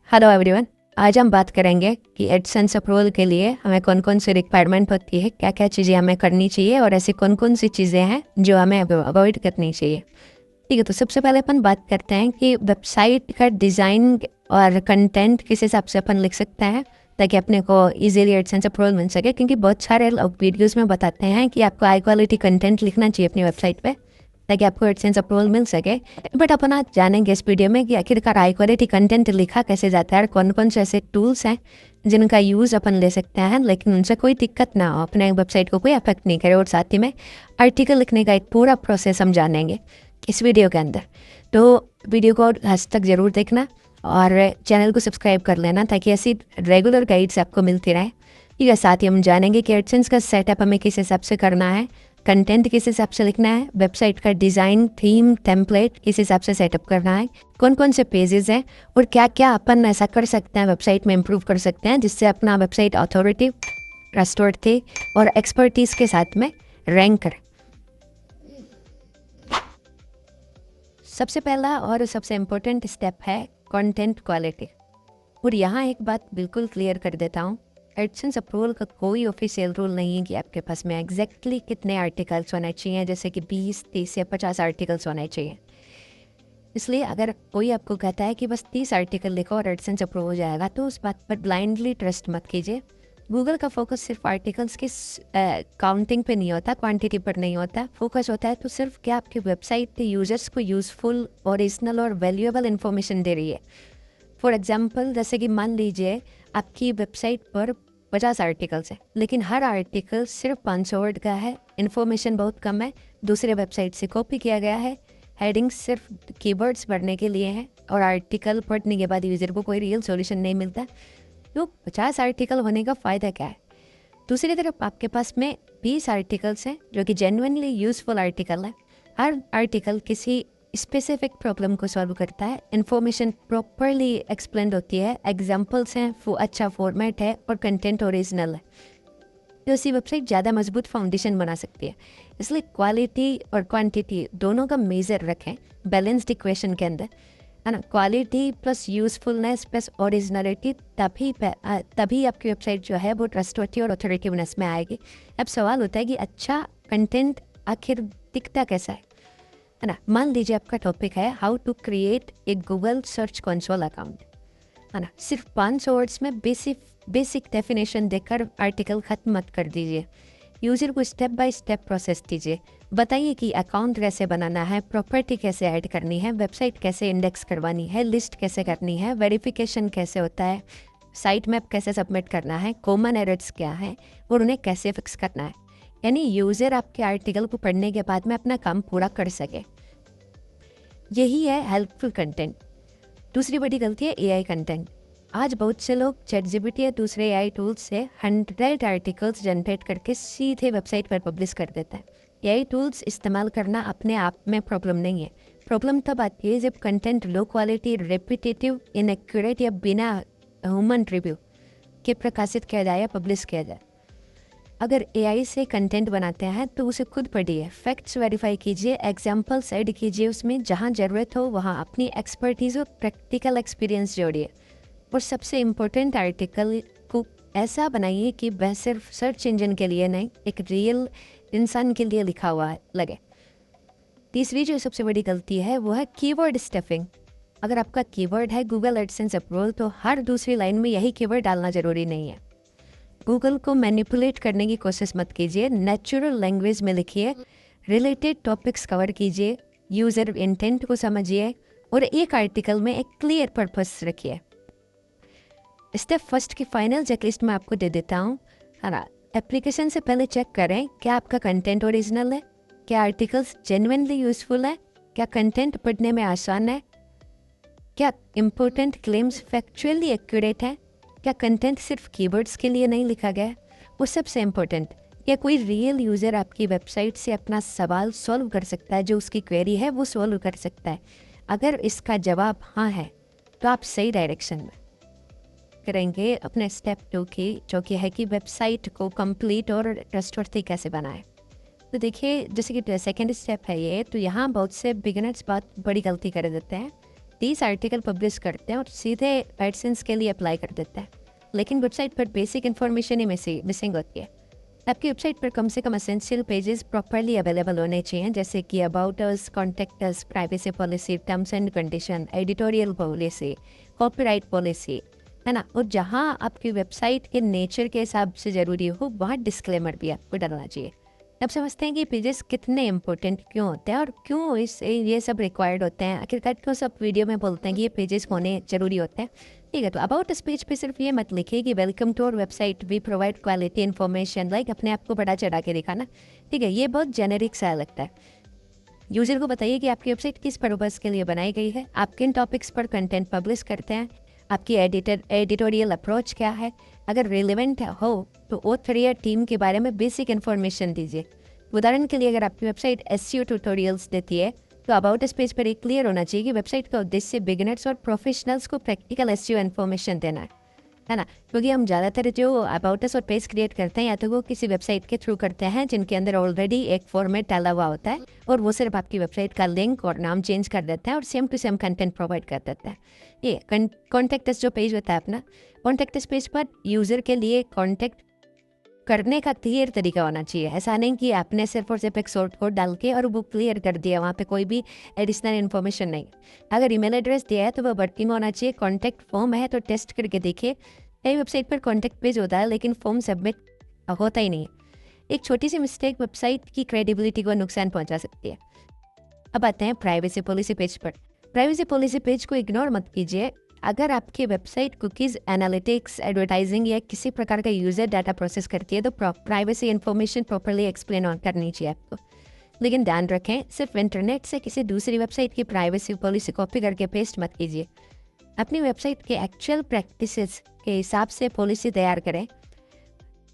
Hello everyone. आज हम बात करेंगे कि एडसेंस अप्रूवल के लिए हमें कौन कौन सी रिक्वायरमेंट होती है, क्या क्या चीज़ें हमें करनी चाहिए और ऐसी कौन कौन सी चीज़ें हैं जो हमें अवॉइड करनी चाहिए। ठीक है, तो सबसे पहले अपन बात करते हैं कि वेबसाइट का डिज़ाइन और कंटेंट किस हिसाब से अपन लिख सकते हैं ताकि अपने को इजीली एडसेंस अप्रूवल मिल सके। क्योंकि बहुत सारे लोग वीडियोज़ में बताते हैं कि आपको हाई क्वालिटी कंटेंट लिखना चाहिए अपनी वेबसाइट पे ताकि आपको एडसेंस अप्रूवल मिल सके। बट अपन आज जानेंगे इस वीडियो में कि आखिरकार हाई क्वालिटी कंटेंट लिखा कैसे जाता है और कौन कौन से ऐसे टूल्स हैं जिनका यूज़ अपन ले सकते हैं लेकिन उनसे कोई दिक्कत ना हो, अपने वेबसाइट को कोई अफेक्ट नहीं करे। और साथ ही में आर्टिकल लिखने का एक पूरा प्रोसेस हम जानेंगे इस वीडियो के अंदर। तो वीडियो को लास्ट तक ज़रूर देखना और चैनल को सब्सक्राइब कर लेना ताकि ऐसी रेगुलर गाइड्स आपको मिलती रहे। ठीक है, साथ ही हम जानेंगे कि एडसेंस का सेटअप हमें किस हिसाब से करना है, कंटेंट किस हिसाब से लिखना है, वेबसाइट का डिज़ाइन, थीम, टेम्पलेट किस हिसाब से सेटअप करना है, कौन कौन से पेजेस हैं और क्या क्या अपन ऐसा कर सकते हैं वेबसाइट में इम्प्रूव कर सकते हैं जिससे अपना वेबसाइट अथॉरिटी, ट्रस्टवर्दी और एक्सपर्टीज़ के साथ में रैंक करे। सबसे पहला और सबसे इम्पोर्टेंट स्टेप है कंटेंट क्वालिटी। और यहाँ एक बात बिल्कुल क्लियर कर देता हूँ, एडसेंस अप्रूवल का कोई ऑफिशियल रूल नहीं है कि आपके पास में एग्जैक्टली कितने आर्टिकल्स होने चाहिए, जैसे कि 20, 30 या 50 आर्टिकल्स होने चाहिए। इसलिए अगर कोई आपको कहता है कि बस 30 आर्टिकल लिखो और एडसेंस अप्रूव हो जाएगा तो उस बात पर ब्लाइंडली ट्रस्ट मत कीजिए। गूगल का फोकस सिर्फ आर्टिकल्स की काउंटिंग पे नहीं होता, क्वांटिटी पर नहीं होता। फोकस होता है तो सिर्फ क्या आपकी वेबसाइट यूजर्स को यूजफुल, ओरिजिनल और वैल्यूएबल इन्फॉर्मेशन दे रही है। फॉर एग्जाम्पल, जैसे कि मान लीजिए आपकी वेबसाइट पर 50 आर्टिकल्स है लेकिन हर आर्टिकल सिर्फ 500 वर्ड का है, इन्फॉर्मेशन बहुत कम है, दूसरे वेबसाइट से कॉपी किया गया है, हेडिंग सिर्फ कीवर्ड्स भरने के लिए है और आर्टिकल पढ़ने के बाद यूज़र को कोई रियल सॉल्यूशन नहीं मिलता, तो 50 आर्टिकल होने का फ़ायदा क्या है। दूसरी तरफ आपके पास में 20 आर्टिकल्स हैं जो कि जेन्युइनली यूज़फुल आर्टिकल है। हर आर्टिकल किसी स्पेसिफिक प्रॉब्लम को सॉल्व करता है, इन्फॉर्मेशन प्रॉपरली एक्सप्लेन होती है, एग्जाम्पल्स हैं, अच्छा फॉर्मेट है और कंटेंट ओरिजिनल है, तो ऐसी वेबसाइट ज़्यादा मजबूत फाउंडेशन बना सकती है। इसलिए क्वालिटी और क्वांटिटी दोनों का मेजर रखें बैलेंस्ड इक्वेशन के अंदर, है ना। Quality plus usefulness plus originality, तभी आपकी वेबसाइट जो है वो ट्रस्टवर्थी और ऑथोरिटिवनेस में आएगी। अब सवाल होता है कि अच्छा कंटेंट आखिर दिखता कैसा है ना। मान लीजिए आपका टॉपिक है how to create a Google Search Console account, है ना। सिर्फ 500 वर्ड्स में बेसिक डेफिनेशन देकर आर्टिकल ख़त्म मत कर दीजिए। यूज़र को स्टेप बाय स्टेप प्रोसेस दीजिए। बताइए कि अकाउंट कैसे बनाना है, प्रॉपर्टी कैसे ऐड करनी है, वेबसाइट कैसे इंडेक्स करवानी है, लिस्ट कैसे करनी है, वेरिफिकेशन कैसे होता है, साइट मैप कैसे सबमिट करना है, कॉमन एरर्स क्या है और उन्हें कैसे फिक्स करना है। यानी यूज़र आपके आर्टिकल को पढ़ने के बाद में अपना काम पूरा कर सके। यही है हेल्पफुल कंटेंट। दूसरी बड़ी गलती है एआई कंटेंट। आज बहुत से लोग ChatGPT या दूसरे एआई टूल्स से 100 आर्टिकल्स जनरेट करके सीधे वेबसाइट पर पब्लिश कर देता है। एआई टूल्स इस्तेमाल करना अपने आप में प्रॉब्लम नहीं है। प्रॉब्लम तब आती है जब content low quality, repetitive, inaccurate या बिना ह्यूमन रिव्यू के प्रकाशित किया जाए या पब्लिश किया जाए। अगर एआई से कंटेंट बनाते हैं तो उसे खुद पढ़िए, फैक्ट्स वेरीफाई कीजिए, एग्जाम्पल्स ऐड कीजिए उसमें, जहाँ ज़रूरत हो वहाँ अपनी एक्सपर्टीज़ और प्रैक्टिकल एक्सपीरियंस जोड़िए। और सबसे इम्पोर्टेंट, आर्टिकल को ऐसा बनाइए कि वह सिर्फ सर्च इंजन के लिए नहीं, एक रियल इंसान के लिए लिखा हुआ लगे। तीसरी जो सबसे बड़ी गलती है वो है कीवर्ड स्टफिंग। अगर आपका कीवर्ड है गूगल एडसेंस अप्रूवल तो हर दूसरी लाइन में यही कीवर्ड डालना ज़रूरी नहीं है। गूगल को मैनिपुलेट करने की कोशिश मत कीजिए, नेचुरल लैंग्वेज में लिखिए, रिलेटेड टॉपिक्स कवर कीजिए, यूज़र इंटेंट को समझिए और एक आर्टिकल में एक क्लियर पर्पस रखिए। स्टेप फर्स्ट की फाइनल चेकलिस्ट मैं आपको दे देता हूँ, है ना। एप्लीकेशन से पहले चेक करें क्या आपका कंटेंट ओरिजिनल है, क्या आर्टिकल्स जेन्युइनली यूजफुल है, क्या कंटेंट पढ़ने में आसान है, क्या इम्पोर्टेंट क्लेम्स फैक्चुअली एक्यूरेट है, क्या कंटेंट सिर्फ कीवर्ड्स के लिए नहीं लिखा गया है, वो सबसे इम्पोर्टेंट, क्या कोई रियल यूज़र आपकी वेबसाइट से अपना सवाल सॉल्व कर सकता है, जो उसकी क्वेरी है वो सॉल्व कर सकता है। अगर इसका जवाब हाँ है तो आप सही डायरेक्शन में करेंगे। अपने स्टेप 2 की जो कि है कि वेबसाइट को कंप्लीट और ट्रस्टवर्थी कैसे बनाएं। तो देखिए, जैसे कि सेकेंड स्टेप है ये, तो यहाँ बहुत से बिगिनर्स बहुत बड़ी गलती कर देते हैं 30 आर्टिकल पब्लिश करते हैं और सीधे एडसेंस के लिए अप्लाई कर देते हैं, लेकिन वेबसाइट पर बेसिक इन्फॉर्मेशन ही मिसिंग होती है। आपकी वेबसाइट पर कम से कम एसेंशियल पेजेस प्रॉपरली अवेलेबल होने चाहिए, जैसे कि about us, contact us, privacy policy, terms and condition, editorial policy, copyright policy, है ना। और जहाँ आपकी वेबसाइट के नेचर के हिसाब से ज़रूरी हो वहाँ डिस्क्लेमर भी आपको डालना चाहिए। अब समझते हैं कि पेजेस कितने इंपॉर्टेंट क्यों होते हैं और क्यों ये सब रिक्वायर्ड होते हैं। आखिरकार क्यों सब वीडियो में बोलते हैं कि ये पेजेस होने ज़रूरी होते हैं। ठीक है, तो अबाउट इस पेज पे सिर्फ ये मत लिखिए कि welcome to our website, we provide quality information, like अपने आप को बड़ा चढ़ा के दिखाना। ठीक है, ये बहुत जेनेरिक सा लगता है। यूजर को बताइए कि आपकी वेबसाइट किस पर्पज़ के लिए बनाई गई है, आप किन टॉपिक्स पर कंटेंट पब्लिश करते हैं, आपकी एडिटोरियल अप्रोच क्या है। अगर रिलेवेंट हो तो ऑथर या टीम के बारे में बेसिक इन्फॉर्मेशन दीजिए। उदाहरण के लिए अगर आपकी वेबसाइट एसईओ ट्यूटोरियल्स देती है तो अबाउट इस पेज पर एक क्लियर होना चाहिए कि वेबसाइट का उद्देश्य बिगिनर्स और प्रोफेशनल्स को प्रैक्टिकल एसईओ इन्फॉर्मेशन देना है ना। क्योंकि हम ज़्यादातर जो अबाउट अस और पेज क्रिएट करते हैं या तो वो किसी वेबसाइट के थ्रू करते हैं जिनके अंदर ऑलरेडी एक फॉर्मेट डाला हुआ होता है और वो सिर्फ आपकी वेबसाइट का लिंक और नाम चेंज कर देते हैं और same to same content provide कर देते हैं। ये कॉन्टैक्ट अस जो पेज होता है अपना, कॉन्टैक्ट अस पेज पर यूज़र के लिए कॉन्टैक्ट करने का क्लियर तरीका होना चाहिए। ऐसा नहीं कि आपने सिर्फ और सिर्फ एक शॉर्ट कोड डाल के और वो क्लियर कर दिया, वहाँ पे कोई भी एडिशनल इन्फॉर्मेशन नहीं। अगर ईमेल एड्रेस दिया है तो वो वर्किंग होना चाहिए। कॉन्टैक्ट फॉर्म है तो टेस्ट करके देखिए। कई वेबसाइट पर कॉन्टैक्ट पेज होता है लेकिन फॉर्म सबमिट होता ही नहीं। एक छोटी सी मिस्टेक वेबसाइट की क्रेडिबिलिटी को नुकसान पहुँचा सकती है। अब आते हैं प्राइवेसी पॉलिसी पेज पर। प्राइवेसी पॉलिसी पेज को इग्नोर मत कीजिए। अगर आपकी वेबसाइट कुकीज़, एनालिटिक्स, एडवर्टाइजिंग या किसी प्रकार का यूज़र डाटा प्रोसेस करती है तो प्राइवेसी इन्फॉर्मेशन प्रॉपरली एक्सप्लेन करनी चाहिए आपको। लेकिन ध्यान रखें, सिर्फ इंटरनेट से किसी दूसरी वेबसाइट की प्राइवेसी पॉलिसी कॉपी करके पेस्ट मत कीजिए। अपनी वेबसाइट के एक्चुअल प्रैक्टिसेस के हिसाब से पॉलिसी तैयार करें।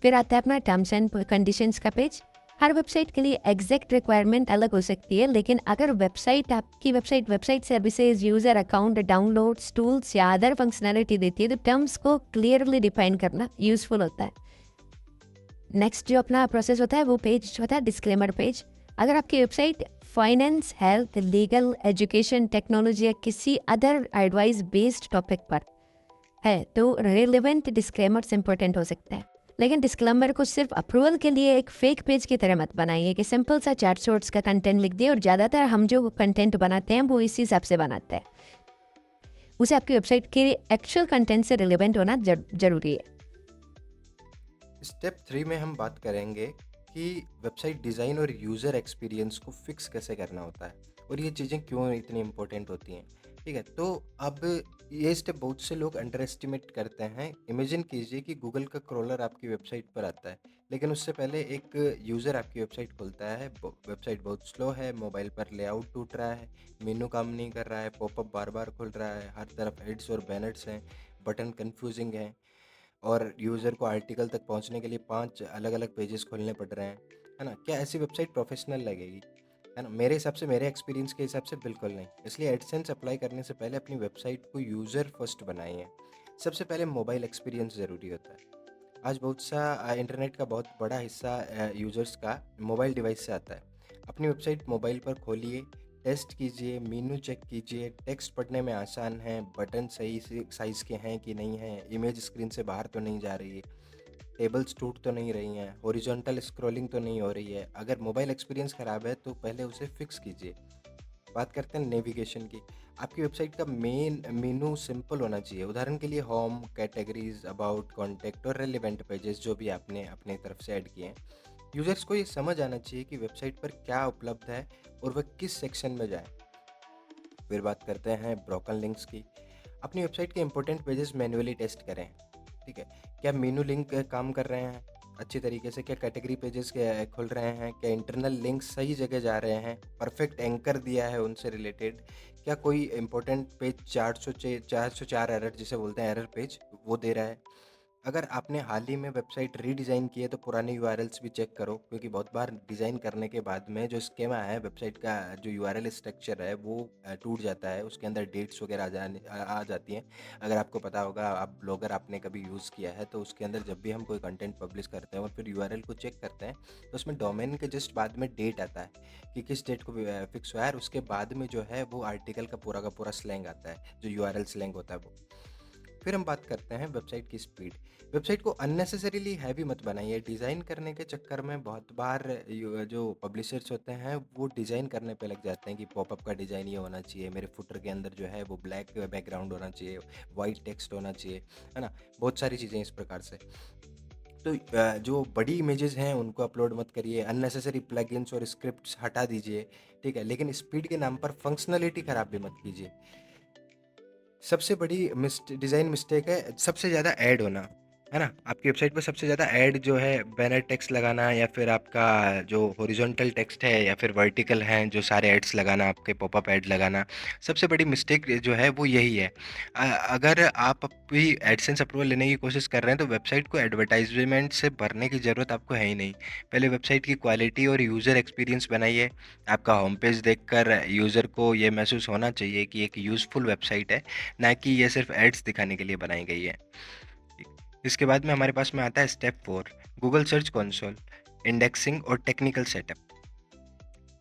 फिर आता है अपना टर्म्स एंड कंडीशंस का पेज। हर वेबसाइट के लिए एग्जैक्ट रिक्वायरमेंट अलग हो सकती है, लेकिन अगर आपकी website services, user account, downloads, tools या अदर फंक्शनैलिटी देती है तो टर्म्स को क्लियरली डिफाइन करना यूजफुल होता है। नेक्स्ट जो अपना प्रोसेस होता है वो पेज होता है डिस्क्लेमर पेज। अगर आपकी website finance, health, legal, education, technology या किसी अदर एडवाइस बेस्ड टॉपिक पर है तो रिलेवेंट डिस्क्लेमर्स इंपॉर्टेंट हो सकते हैं। लेकिन डिस्क्लेमर को सिर्फ अप्रूवल के लिए एक फेक पेज की तरह मत बनाइए कि सिंपल सा 4 शॉर्ट्स का कंटेंट लिख दिए। और ज़्यादातर हम जो कंटेंट बनाते हैं वो इसी हिसाब से बनाते हैं। उसे आपकी वेबसाइट के एक्चुअल कंटेंट से रिलेवेंट होना जरूरी है। स्टेप 3 में हम बात करेंगे कि वेबसाइट डिज़ाइन और यूज़र एक्सपीरियंस को फिक्स कैसे करना होता है और ये चीज़ें क्यों इतनी इम्पोर्टेंट होती हैं। ठीक है, तो अब ये स्टेप बहुत से लोग अंडर एस्टिमेट करते हैं। इमेजिन कीजिए कि गूगल का क्रॉलर आपकी वेबसाइट पर आता है, लेकिन उससे पहले एक यूज़र आपकी वेबसाइट खोलता है। वेबसाइट बहुत स्लो है, मोबाइल पर लेआउट टूट रहा है, मेनू काम नहीं कर रहा है, पॉपअप बार बार खुल रहा है, हर तरफ एड्स और बैनर्स हैं, बटन कंफ्यूजिंग हैं और यूज़र को आर्टिकल तक पहुंचने के लिए 5 अलग-अलग पेजेस खोलने पड़ रहे हैं, है ना? क्या ऐसी वेबसाइट प्रोफेशनल लगेगी? है ना? मेरे हिसाब से, मेरे एक्सपीरियंस के हिसाब से बिल्कुल नहीं। इसलिए एडसेंस अप्लाई करने से पहले अपनी वेबसाइट को यूज़र फर्स्ट बनाइए। सबसे पहले मोबाइल एक्सपीरियंस ज़रूरी होता है। आज बहुत सा इंटरनेट का बहुत बड़ा हिस्सा यूज़र्स का मोबाइल डिवाइस से आता है। अपनी वेबसाइट मोबाइल पर खोलिए, टेस्ट कीजिए, मेनू चेक कीजिए, टेक्स्ट पढ़ने में आसान है, बटन सही से साइज़ के हैं कि नहीं हैं, इमेज स्क्रीन से बाहर तो नहीं जा रही है, टेबल्स टूट तो नहीं रही हैं, हॉरिजॉन्टल स्क्रॉलिंग तो नहीं हो रही है। अगर मोबाइल एक्सपीरियंस ख़राब है तो पहले उसे फिक्स कीजिए। बात करते हैं नेविगेशन की। आपकी वेबसाइट का मेन मेनू सिंपल होना चाहिए। उदाहरण के लिए होम, कैटेगरीज, अबाउट, कॉन्टैक्ट और रेलिवेंट पेजेस जो भी आपने अपने तरफ से ऐड किए हैं। यूज़र्स को ये समझ आना चाहिए कि वेबसाइट पर क्या उपलब्ध है और वह किस सेक्शन में जाए। फिर बात करते हैं ब्रोकन लिंक्स की। अपनी वेबसाइट के इंपॉर्टेंट पेजेस मैन्युअली टेस्ट करें। ठीक है, क्या मेनू लिंक काम कर रहे हैं अच्छी तरीके से, क्या कैटेगरी पेजेस के खुल रहे हैं, क्या इंटरनल लिंक्स सही जगह जा रहे हैं, परफेक्ट एंकर दिया है उनसे रिलेटेड, क्या कोई इंपॉर्टेंट पेज 404 एरर जिसे बोलते हैं एरर पेज वो दे रहा है। अगर आपने हाल ही में वेबसाइट रीडिज़ाइन की है तो पुराने यूआरएल्स भी चेक करो, क्योंकि बहुत बार डिज़ाइन करने के बाद में जो स्कीमा है वेबसाइट का, जो यूआरएल स्ट्रक्चर है वो टूट जाता है, उसके अंदर डेट्स वगैरह आ जाती हैं। अगर आपको पता होगा, आप ब्लॉगर आपने कभी यूज़ किया है, तो उसके अंदर जब भी हम कोई कंटेंट पब्लिश करते हैं और फिर यूआरएल को चेक करते हैं, तो उसमें डोमेन के जस्ट बाद में डेट आता है कि किस डेट को फिक्स हुआ है, और उसके बाद में जो है वो आर्टिकल का पूरा स्लैंग आता है, जो यूआरएल स्लैंग होता है वो। फिर हम बात करते हैं वेबसाइट की स्पीड। वेबसाइट को अननेसेसरीली हैवी मत बनाइए। डिज़ाइन करने के चक्कर में बहुत बार जो पब्लिशर्स होते हैं वो डिज़ाइन करने पे लग जाते हैं कि पॉपअप का डिज़ाइन ये होना चाहिए, मेरे फुटर के अंदर जो है वो ब्लैक बैकग्राउंड होना चाहिए, वाइट टेक्स्ट होना चाहिए, है ना? बहुत सारी चीज़ें इस प्रकार से। तो जो बड़ी इमेजेस हैं उनको अपलोड मत करिए, अननेसेसरी प्लगइन्स और स्क्रिप्ट्स हटा दीजिए, ठीक है? लेकिन स्पीड के नाम पर फंक्शनैलिटी खराब भी मत कीजिए। सबसे बड़ी डिज़ाइन मिस्टेक है सबसे ज़्यादा ऐड होना, है ना? आपकी वेबसाइट पे सबसे ज़्यादा ऐड जो है बैनर टेक्स्ट लगाना, या फिर आपका जो हॉरिजॉन्टल टेक्स्ट है, या फिर वर्टिकल हैं जो सारे एड्स लगाना, आपके पॉपअप ऐड लगाना, सबसे बड़ी मिस्टेक जो है वो यही है। अगर आप कोई एडसेंस अप्रूवल लेने की कोशिश कर रहे हैं तो वेबसाइट को एडवर्टाइजमेंट से भरने की ज़रूरत आपको है ही नहीं। पहले वेबसाइट की क्वालिटी और यूज़र एक्सपीरियंस बनाइए। आपका होम पेज देखकर यूज़र को ये महसूस होना चाहिए कि एक यूज़फुल वेबसाइट है, ना कि ये सिर्फ एड्स दिखाने के लिए बनाई गई है। इसके बाद में हमारे पास में आता है step 4, Google Search console, indexing और टेक्निकल सेटअप।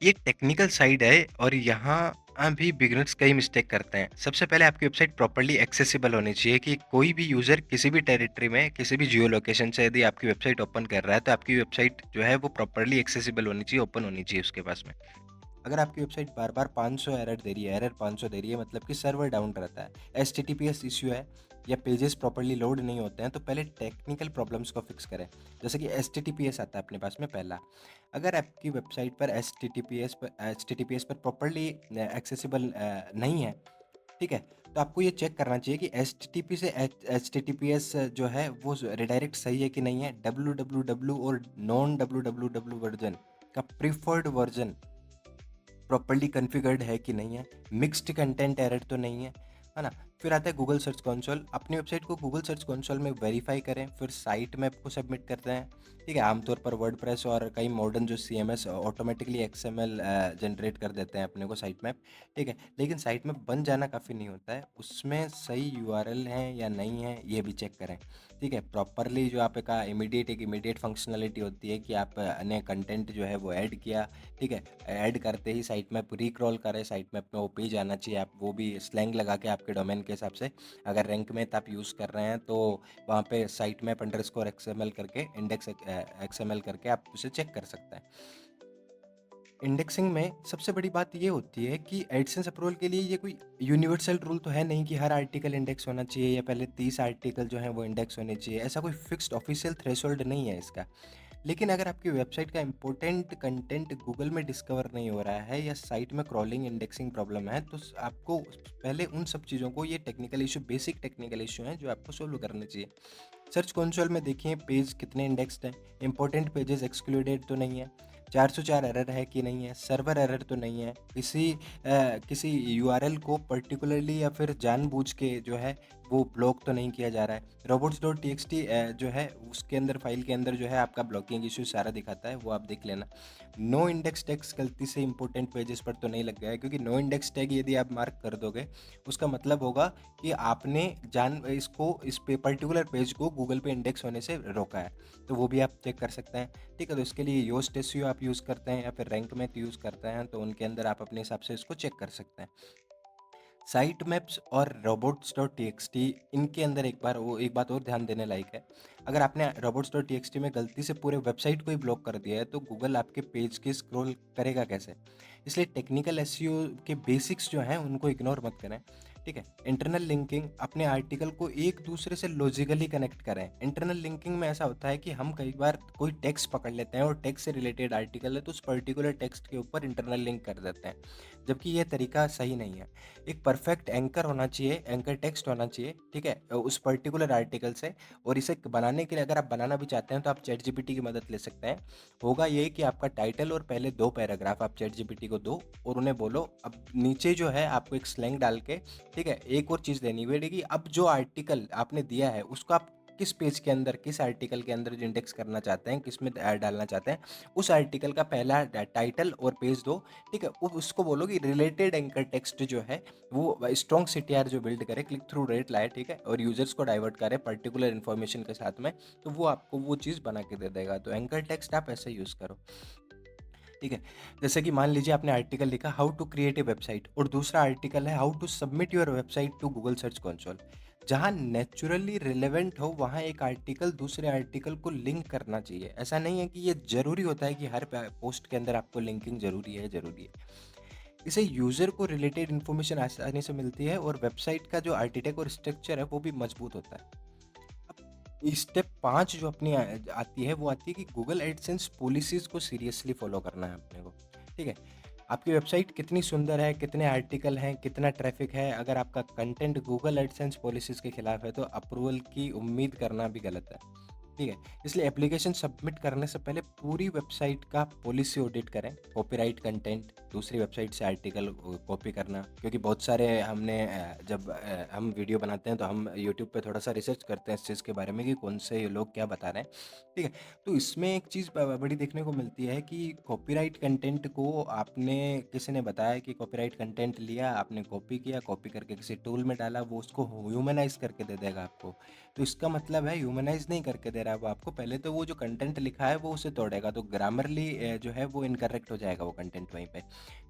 ये टेक्निकल साइड है और यहाँ भी बिगिनर्स कई मिस्टेक करते हैं। सबसे पहले आपकी वेबसाइट प्रॉपर्ली एक्सेसिबल होनी चाहिए, कि कोई भी यूज़र किसी भी टेरिटरी में, किसी भी जियो लोकेशन से यदि आपकी वेबसाइट ओपन कर रहा है, तो आपकी वेबसाइट जो है वो प्रॉपर्ली एक्सेसिबल होनी चाहिए, ओपन होनी चाहिए उसके पास में। अगर आपकी वेबसाइट बार-बार 500 एरर दे रही है, एरर 500 दे रही है, मतलब कि सर्वर डाउन रहता है, एचटीटीपीएस इश्यू है, या पेजेस प्रॉपर्ली लोड नहीं होते हैं, तो पहले टेक्निकल प्रॉब्लम्स को फिक्स करें। जैसे कि एचटीटीपीएस आता है अपने पास में पहला। अगर आपकी वेबसाइट पर एचटीटीपीएस पर प्रॉपर्ली एक्सेसिबल नहीं है, ठीक है? तो आपको ये चेक करना चाहिए कि एचटीटीपी से एचटीटीपीएस जो है वो रिडायरेक्ट सही है कि नहीं है। डब्ल्यू और नॉन डब्ल्यू वर्जन का प्रिफर्ड वर्जन प्रॉपर्ली कॉन्फ़िगर्ड है कि नहीं है, मिक्स्ड कंटेंट एरर तो नहीं है ना? फिर आता है गूगल सर्च कंसोल। अपनी वेबसाइट को गूगल सर्च कंसोल में वेरीफाई करें, फिर साइट मैप को सबमिट करते हैं, ठीक है? आमतौर पर वर्डप्रेस और कई मॉडर्न जो सीएमएस ऑटोमेटिकली एक्सएमएल जनरेट कर देते हैं अपने को साइट मैप, ठीक है? लेकिन साइट मैप बन जाना काफ़ी नहीं होता है, उसमें सही यूआरएल है या नहीं है ये भी चेक करें, ठीक है? प्रॉपरली जो आपका एक इमीडिएट फंक्शनैलिटी होती है कि आप नए कंटेंट जो है वो ऐड किया, ठीक है? ऐड करते ही साइट मैप रिक्रॉल करें, साइट मैप में वो पेज आना चाहिए, आप वो भी स्लैंग लगा के आपके डोमेन के हिसाब से। अगर रैंक में आप यूज़ कर रहे हैं तो वहाँ पे साइट मैप अंडरस्कोर एक्सएमएल करके, इंडेक्स एक्सएमएल करके आप उसे चेक कर सकते हैं। इंडेक्सिंग में सबसे बड़ी बात ये होती है कि एडसेंस अप्रूवल के लिए ये कोई यूनिवर्सल रूल तो है नहीं कि हर आर्टिकल इंडेक्स होना चाहिए, या पहले 30 आर्टिकल जो हैं वो इंडेक्स होने चाहिए। ऐसा कोई फिक्स्ड ऑफिशियल थ्रेशोल्ड नहीं है इसका। लेकिन अगर आपकी वेबसाइट का इंपॉर्टेंट कंटेंट गूगल में डिस्कवर नहीं हो रहा है, या साइट में क्रॉलिंग इंडेक्सिंग प्रॉब्लम है, तो आपको पहले उन सब चीज़ों को, ये technical issue, basic technical issue हैं जो आपको सोल्व करने चाहिए। सर्च कंसोल में देखिए पेज कितने इंडेक्स्ड हैं, इंपॉर्टेंट पेजेस एक्सक्लूडेड तो नहीं है, 404 एरर है कि नहीं है, सर्वर एरर तो नहीं है, किसी यूआरएल को पर्टिकुलरली या फिर जानबूझ के जो है वो ब्लॉक तो नहीं किया जा रहा है। robots.txt जो है उसके अंदर, फाइल के अंदर जो है आपका ब्लॉकिंग इशू सारा दिखाता है, वो आप देख लेना। नो इंडेक्स टैग्स गलती से इंपॉर्टेंट पेजेस पर तो नहीं लग गया है, क्योंकि नो इंडेक्स टैग यदि आप मार्क कर दोगे, उसका मतलब होगा कि आपने इस पे पर्टिकुलर पेज को गूगल पे इंडेक्स होने से रोका है। तो वो भी आप चेक कर सकते हैं, ठीक है? तो इसके लिए योस्ट एसईओ आप यूज़ करते हैं या फिर रैंक मैथ यूज़ करते हैं, तो उनके अंदर आप अपने हिसाब से इसको चेक कर सकते हैं। साइट मैप्स और robots.txt, इनके अंदर एक बात और ध्यान देने लायक है। अगर आपने robots.txt में गलती से पूरे वेबसाइट को ही ब्लॉक कर दिया है, तो गूगल आपके पेज की स्क्रॉल करेगा कैसे? इसलिए टेक्निकल एसईओ के बेसिक्स जो हैं उनको इग्नोर मत करें, ठीक है? इंटरनल लिंकिंग, अपने आर्टिकल को एक दूसरे से लॉजिकली कनेक्ट करें। इंटरनल लिंकिंग में ऐसा होता है कि हम कई बार कोई टेक्स्ट पकड़ लेते हैं और टेक्स्ट से रिलेटेड आर्टिकल है, तो उस पर्टिकुलर टेक्स्ट के ऊपर इंटरनल लिंक कर देते हैं, जबकि ये तरीका सही नहीं है। एक परफेक्ट एंकर होना चाहिए, एंकर टेक्स्ट होना चाहिए, ठीक है? उस पर्टिकुलर आर्टिकल से। और इसे बनाने के लिए, अगर आप बनाना भी चाहते हैं, तो आप चैट जीपीटी की मदद ले सकते हैं। होगा ये कि आपका टाइटल और पहले 2 पैराग्राफ आप चैट जीपीटी को दो और उन्हें बोलो, अब नीचे जो है आपको एक स्लैंग डाल के, ठीक है? एक और चीज़ देनी पड़ेगी, अब जो आर्टिकल आपने दिया है उसको आप किस पेज के अंदर, किस आर्टिकल के अंदर जो इंडेक्स करना चाहते हैं, किस में डालना चाहते हैं, उस आर्टिकल का पहला टाइटल और पेज दो, ठीक है। उसको बोलो कि रिलेटेड एंकर टेक्स्ट जो है वो स्ट्रॉन्ग सीटीआर जो बिल्ड करे, क्लिक थ्रू रेट लाए, ठीक है, और यूजर्स को डाइवर्ट करे पर्टिकुलर इन्फॉर्मेशन के साथ में, तो वो आपको वो चीज़ बना के दे देगा। तो एंकर टेक्स्ट आप ऐसे यूज़ करो, ठीक है। जैसे कि मान लीजिए आपने आर्टिकल लिखा how to create a website, और दूसरा आर्टिकल है how to submit your website to Google Search Console. जहाँ नेचुरली रिलेवेंट हो वहाँ एक आर्टिकल दूसरे आर्टिकल को लिंक करना चाहिए। ऐसा नहीं है कि ये ज़रूरी होता है कि हर पोस्ट के अंदर आपको लिंकिंग ज़रूरी है। इससे यूज़र को रिलेटेड इन्फॉर्मेशन आसानी से मिलती है और वेबसाइट का जो आर्किटेक्ट और स्ट्रक्चर है वो भी मजबूत होता है। अब स्टेप 5 जो अपनी आती है वो आती है कि गूगल एडसेंस पॉलिसीज़ को सीरियसली फॉलो करना है अपने को, ठीक है। आपकी वेबसाइट कितनी सुंदर है, कितने आर्टिकल हैं, कितना ट्रैफिक है, अगर आपका कंटेंट गूगल एडसेंस पॉलिसीज़ के खिलाफ है तो अप्रूवल की उम्मीद करना भी गलत है, ठीक है। इसलिए एप्लीकेशन सबमिट करने से पहले पूरी वेबसाइट का पॉलिसी ऑडिट करें। कॉपीराइट कंटेंट, दूसरी वेबसाइट से आर्टिकल कॉपी करना, क्योंकि बहुत सारे हमने जब हम वीडियो बनाते हैं तो हम यूट्यूब पे थोड़ा सा रिसर्च करते हैं इस चीज़ के बारे में कि कौन से ये लोग क्या बता रहे हैं, ठीक है। तो इसमें एक चीज़ बड़ी देखने को मिलती है कि कॉपीराइट कंटेंट को आपने, किसी ने बताया कि कॉपीराइट कंटेंट लिया, आपने कॉपी किया, कॉपी करके किसी टूल में डाला, वो उसको ह्यूमनाइज करके दे देगा आपको। तो इसका मतलब है ह्यूमनाइज नहीं करके दे रहा है वो आपको, पहले तो वो जो कंटेंट लिखा है वो उसे तोड़ेगा, तो ग्रामरली जो है वो इनकरेक्ट हो जाएगा वो कंटेंट वहीं पे।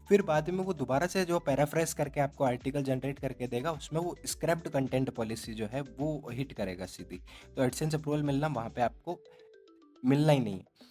फिर बाद में वो दोबारा से जो पैराफ्रेज करके आपको आर्टिकल जनरेट करके देगा, उसमें वो स्क्रैप्ड कंटेंट पॉलिसी जो है वो हिट करेगा सीधी। तो एडसेंस अप्रूवल मिलना वहाँ पे आपको मिलना ही नहीं है।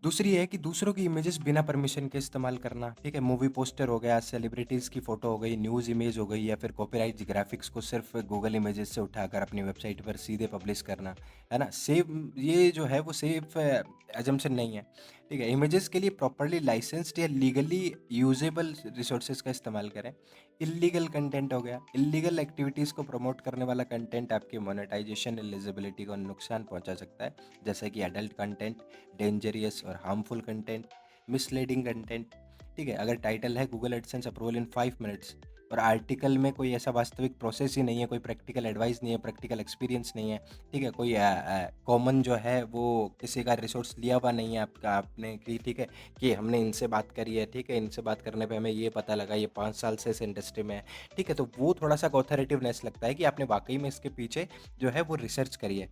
दूसरी है कि दूसरों की इमेजेस बिना परमिशन के इस्तेमाल करना, ठीक है। मूवी पोस्टर हो गया, सेलिब्रिटीज़ की फ़ोटो हो गई, न्यूज़ इमेज हो गई, या फिर कॉपीराइट ग्राफिक्स को सिर्फ गूगल इमेजेस से उठाकर अपनी वेबसाइट पर सीधे पब्लिश करना, है ना। सेव ये जो है वो सेफ एजम्पशन नहीं है, ठीक है। इमेजेस के लिए प्रॉपरली लाइसेंस्ड या लीगली यूजेबल रिसोर्सेज का इस्तेमाल करें। इल्लीगल कंटेंट हो गया, इल्लीगल एक्टिविटीज़ को प्रमोट करने वाला कंटेंट आपकी मोनेटाइजेशन एलिजिबिलिटी को नुकसान पहुंचा सकता है, जैसे कि एडल्ट कंटेंट, डेंजरियस और हार्मफुल कंटेंट, मिसलीडिंग कंटेंट, ठीक है। अगर टाइटल है गूगल एडसेंस अप्रूवल इन 5 मिनट्स और आर्टिकल में कोई ऐसा वास्तविक प्रोसेस ही नहीं है, कोई प्रैक्टिकल एडवाइस नहीं है, प्रैक्टिकल एक्सपीरियंस नहीं है, ठीक है, कोई कॉमन जो है वो किसी का रिसोर्स लिया हुआ नहीं है आपका, आपने कि ठीक है कि हमने इनसे बात करी है, ठीक है, इनसे बात करने पे हमें ये पता लगा ये 5 साल से इस इंडस्ट्री में है, ठीक है, तो वो थोड़ा सा ऑथोरेटिवनेस लगता है कि आपने वाकई में इसके पीछे जो है वो रिसर्च करी है,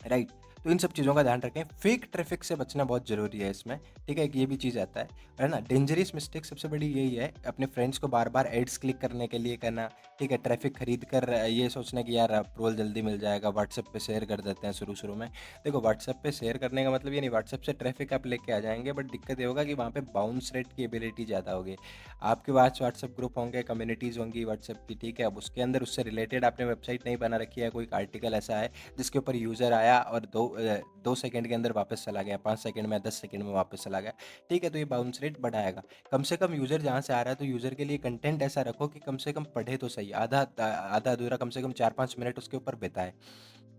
राइट। तो इन सब चीज़ों का ध्यान रखें। फेक ट्रैफिक से बचना बहुत ज़रूरी है इसमें, ठीक है, कि ये भी चीज़ आता है ना। डेंजरस मिस्टेक सबसे बड़ी यही है, अपने फ्रेंड्स को बार बार एड्स क्लिक करने के लिए करना, ठीक है, ट्रैफिक खरीद कर ये सोचना कि यार अप्रूवल जल्दी मिल जाएगा, व्हाट्सएप पे शेयर कर देते हैं शुरू शुरू में। देखो व्हाट्सएप पे शेयर करने का मतलब ये नहीं व्हाट्सएप से ट्रैफिक आप लेके आ जाएंगे, बट दिक्कत ये होगा कि वहाँ पे बाउंस रेट की एबिलिटी ज़्यादा होगी। आपके पास व्हाट्सएप ग्रुप होंगे, कम्युनिटीज़ होंगी व्हाट्सएप की, ठीक है, अब उसके अंदर उससे रिलेटेड आपने वेबसाइट नहीं बना रखी है, कोई आर्टिकल ऐसा है जिसके ऊपर यूज़र आया और 2 सेकंड के अंदर वापस चला गया, 5 सेकंड में, 10 सेकंड में वापस चला गया, ठीक है, तो ये बाउंस रेट बढ़ाएगा। कम से कम यूज़र जहाँ से आ रहा है तो यूज़र के लिए कंटेंट ऐसा रखो कि कम से कम पढ़े तो सही, आधा आधा अधूरा कम से कम 4-5 मिनट उसके ऊपर बिताए,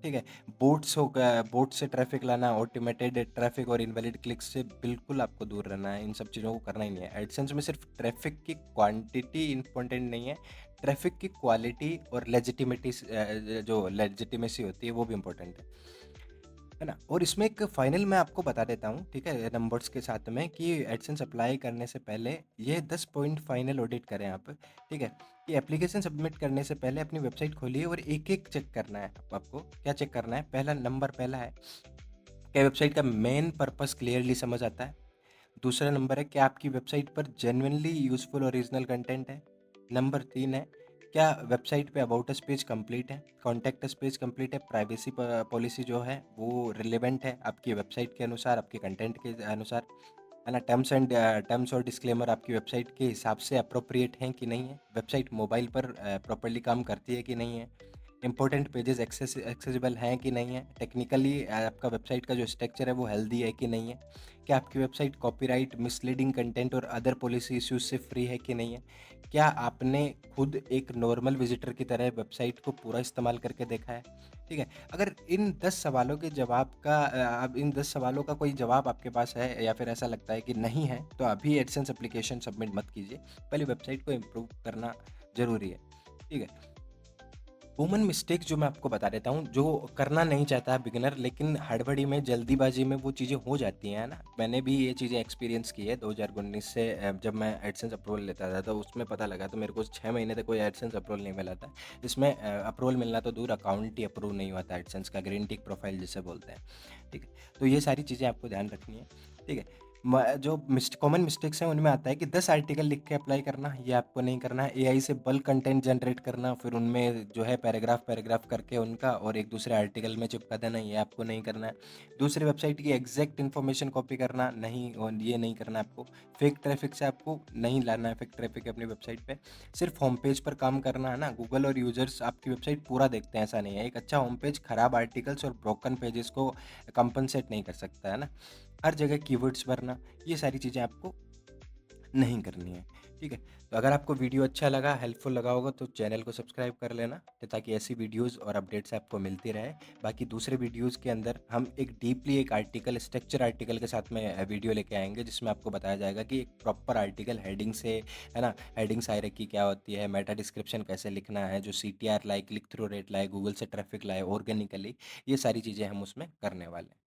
ठीक है। बोट्स हो गया, बोट से ट्रैफिक लाना, ऑटोमेटेड ट्रैफिक और इनवैलिड क्लिक्स से बिल्कुल आपको दूर रहना है, इन सब चीज़ों को करना ही नहीं है। एडसेंस में सिर्फ ट्रैफिक की क्वांटिटी इंपॉर्टेंट नहीं है, ट्रैफिक की क्वालिटी और लेजिटिमिटी, जो लेजिटिमेसी होती है वो भी इंपॉर्टेंट है ना। और इसमें एक फाइनल मैं आपको बता देता हूँ, ठीक है, नंबर्स के साथ में, कि एडसेंस अप्लाई करने से पहले ये 10 पॉइंट फाइनल ऑडिट करें आप, ठीक है। कि एप्लीकेशन सबमिट करने से पहले अपनी वेबसाइट खोलिए और एक एक चेक करना है आपको। क्या चेक करना है? पहला है, क्या वेबसाइट का मेन पर्पस क्लियरली समझ आता है। दूसरा नंबर है, क्या आपकी वेबसाइट पर जेन्युइनली यूजफुल ओरिजिनल कंटेंट है। नंबर 3 है, क्या वेबसाइट पे अबाउट अस पेज कंप्लीट है, कॉन्टैक्ट अस पेज कंप्लीट है, प्राइवेसी पॉलिसी जो है वो रिलेवेंट है आपकी वेबसाइट के अनुसार, आपके कंटेंट के अनुसार, है ना। टर्म्स और डिस्क्लेमर आपकी वेबसाइट के हिसाब से अप्रोप्रिएट हैं कि नहीं है, वेबसाइट मोबाइल पर प्रॉपर्ली काम करती है कि नहीं है, इंपॉर्टेंट पेजेस एक्सेसिबल हैं कि नहीं है, टेक्निकली आपका वेबसाइट का जो स्ट्रक्चर है वो हेल्दी है कि नहीं है, क्या आपकी वेबसाइट कॉपीराइट, मिसलीडिंग कंटेंट और अदर पॉलिसी इश्यूज से फ्री है कि नहीं है, क्या आपने खुद एक नॉर्मल विजिटर की तरह वेबसाइट को पूरा इस्तेमाल करके देखा है, ठीक है। अगर इन 10 सवालों के जवाब का अब इन 10 सवालों का कोई जवाब आपके पास है या फिर ऐसा लगता है कि नहीं है, तो अभी एडसेंस एप्लीकेशन सबमिट मत कीजिए, पहले वेबसाइट को इम्प्रूव करना ज़रूरी है, ठीक है। कॉमन मिस्टेक जो मैं आपको बता देता हूँ, जो करना नहीं चाहता है बिगिनर, लेकिन हड़बड़ी में, जल्दीबाजी में वो चीज़ें हो जाती हैं, है ना? मैंने भी ये चीज़ें एक्सपीरियंस की है 2019 से, जब मैं एडसेंस अप्रूवल लेता था, तो उसमें पता लगा, तो मेरे को 6 महीने तक कोई एडसेंस अप्रूवल नहीं मिला था। इसमें अप्रूवल मिलना तो दूर, अकाउंट ही अप्रूव नहीं हुआ था एडसेंस का, ग्रीन टिक प्रोफाइल जिसे बोलते हैं, ठीक है? तो ये सारी चीज़ें आपको ध्यान रखनी है, ठीक है? जो कॉमन मिस्टेक्स हैं उनमें आता है कि 10 आर्टिकल लिख के अप्लाई करना, ये आपको नहीं करना है। एआई से बल्क कंटेंट जनरेट करना, फिर उनमें जो है पैराग्राफ पैराग्राफ करके उनका और एक दूसरे आर्टिकल में चिपका देना, ये आपको नहीं करना है। दूसरी वेबसाइट की एग्जैक्ट इन्फॉर्मेशन कॉपी करना नहीं, और ये नहीं करना है आपको। फेक ट्रैफिक से आपको नहीं लाना है, फेक ट्रैफिक अपनी वेबसाइट पे। सिर्फ होम पेज पर काम करना है ना, गूगल और यूजर्स आपकी वेबसाइट पूरा देखते हैं, ऐसा नहीं है। एक अच्छा होम पेज खराब आर्टिकल्स और ब्रोकन पेजेस को कंपनसेट नहीं कर सकता, है ना? हर जगह कीवर्ड्स भरना, ये सारी चीज़ें आपको नहीं करनी है, ठीक है? तो अगर आपको वीडियो अच्छा लगा, हेल्पफुल लगा होगा, तो चैनल को सब्सक्राइब कर लेना, ताकि ऐसी वीडियोज़ और अपडेट्स आपको मिलती रहे। बाकी दूसरे वीडियोज़ के अंदर हम एक डीपली एक आर्टिकल, स्ट्रक्चर आर्टिकल के साथ में वीडियो लेके आएँगे, जिसमें आपको बताया जाएगा कि एक प्रॉपर आर्टिकल हेडिंग से, है ना? हेडिंग्स हायरार्की क्या होती है, मेटा डिस्क्रिप्शन कैसे लिखना है, जो सीटीआर लाए, क्लिक थ्रू रेट लाए, गूगल से ट्रैफिक लाए ऑर्गेनिकली, ये सारी चीज़ें हम उसमें करने वाले हैं।